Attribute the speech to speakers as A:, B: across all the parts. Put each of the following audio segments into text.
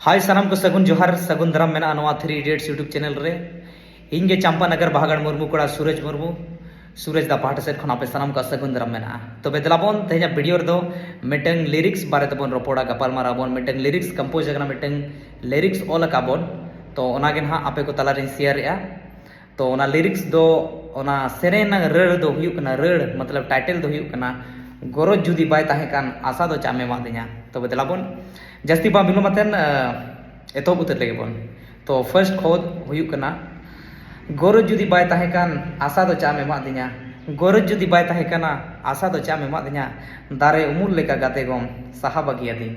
A: हाय सनम को सगुन जोहार सगुन दराम मेना नवा 3 इडियट्स यूट्यूब चैनल रे इंगे चंपानगर बाहागड़ मुर्मू कोड़ा सूरज मुर्मू सूरज दा पाहट सेट खन आपे सनम का सगुन दराम मेना तबे दलाबोन तेजा वीडियो रे दो मिटंग लिरिक्स बारे तबोन रोपोड़ा गपाल माराबोन मिटंग लिरिक्स कंपोज जगना मिटंग लिरिक्स ऑल काबोन तो ओनागे ना आपे को तला रे शेयर या तो ओना लिरिक्स दो ओना सेरेना रड़ दो हुयु कना रड़ मतलब टाइटल दो हुयु कना गरज जुदी बाय ताहे कान आशा दो चामे मादिया तो बदलाबोन जस्ती बा बिलो मतन एतो उतर लेगे बोन तो फर्स्ट खोद हुयु कना गरज जुदी बाय ताहे कान आशा दो चामे मादिया गरज जुदी बाय ताहे काना आशा दो चामे मादिया दारे उमुल लेका गाते गम साहा बगिया दिन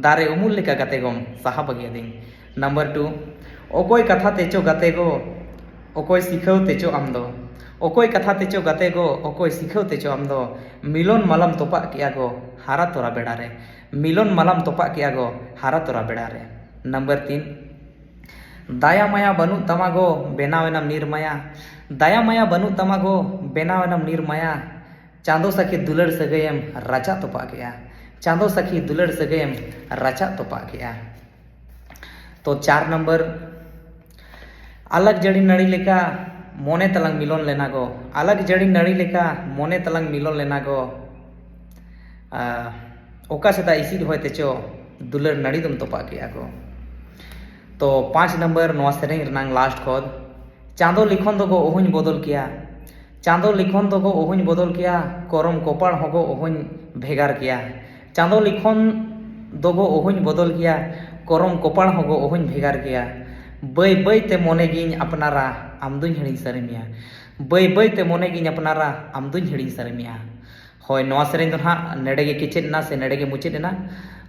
A: दारे उमुल लेका गाते गम साहा बगिया दिन नंबर 2 ओकोय कथा तेचो गाते गो ओकोय सिखाव तेचो आमदो ओकोय कथा तेचो गाते गो ओकोय सिखाव तेचो आमदो मिलन मालम तोपा किया गो हारा तोरा बेड़ा रे मिलन मालम तोपा किया गो हारा तोरा बेड़ा रे नंबर 3 दाया माया बनु तमागो बेनावेनम निर्माया दाया माया बनु तमागो बेनावेनम निर्माया चांदो सखी दुलड़ सगयम राचा तोपा किया चांदो सखी दुलड़ सगयम राचा तोपा किया तो 4 नंबर अलग जड़ी नड़ी लेका मोने तलंग मिलन लेना गो अलग जड़ी नड़ी लेका मोने तलंग मिलन लेना गो ओका सेता इसी होय तेचो दुलर नड़ी तुम तोपा किया गो तो 5 नंबर नवा सेरेंग रनांग लास्ट खोद चांदो लिखन दो गो ओहुन बदल किया चांदो लिखन दो गो ओहुन बदल किया करम कोपाड़ होगो ओहुन भेगार किया चांदो लिखन दो गो ओहुन बदल किया करम कोपाड़ होगो ओहुन भेगार किया बई बई ते मोने गिन अपनारा आमदुन हिड़ी सरमिया बई बई ते मोने गिन अपनारा आमदुन हिड़ी सरमिया होय नवा सेरेंग दो हा नेडेगे किचेना से नेडेगे मुचेना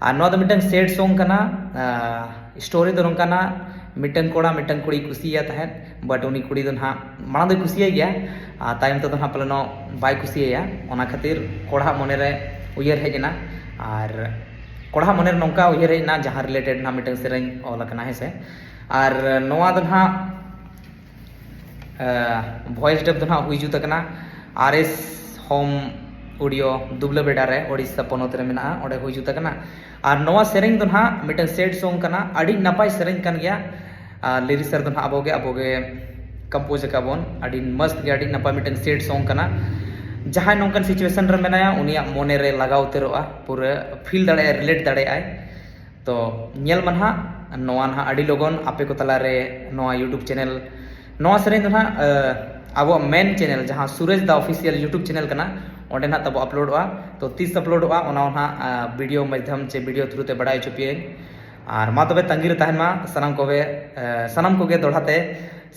A: आ नवा दो मिटन सेड सॉन्ग कना स्टोरी दो नंकाना मिटन कोड़ा मिटन कुड़ी कुसिया तहे बट उनी कुड़ी दो हा माना दो कुसिया गया आ तायम तो हा पलनो बाय कुसिया ओना खातिर कोड़ा मोने रे उयर हेजना आर कोड़ा मोने नंका उयर हेजना जहां रिलेटेड ना मिटन सेरेंग ऑल कना है से आर नवा दो हा वॉइस डब दो हा हुई जुत कना आरएस होम ऑडियो दुबला बेड़ा रे ओडिशा पनोत रे मेना ओडे हुई जुत कना आर नवा सेरेंग दो हा मिटन सेड सॉन्ग कना अडी नपाय सेरेंग कन गया लिरिक्सर दो हा अबोगे कंपोज काबोन अडी मस्त गया अडी नपाय मिटन सेड सॉन्ग कना जहां नोंकन सिचुएशन रे मेनाया उनिया मोने रे लगा उतरोआ पूरा फील दाड़े रिलेट दाड़े आय तो नेल मनहा नवा ना अडी लोगन आपे को तला रे नवा यूट्यूब चैनल नवा सेरेंग दो हा अब मेन चैनल जहां सूरज दा ऑफिशियल यूट्यूब चैनल कना ओंडे ना तब अपलोडवा तो 30 अपलोडवा ओना ना वीडियो माध्यम से वीडियो थ्रू ते बड़ाई चुपिए और मा तबे तंगीर तहन मा सनम कोगे दोढ़ाते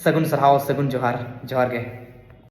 A: सगुन सरहाव सगुन जोहार जोहार के।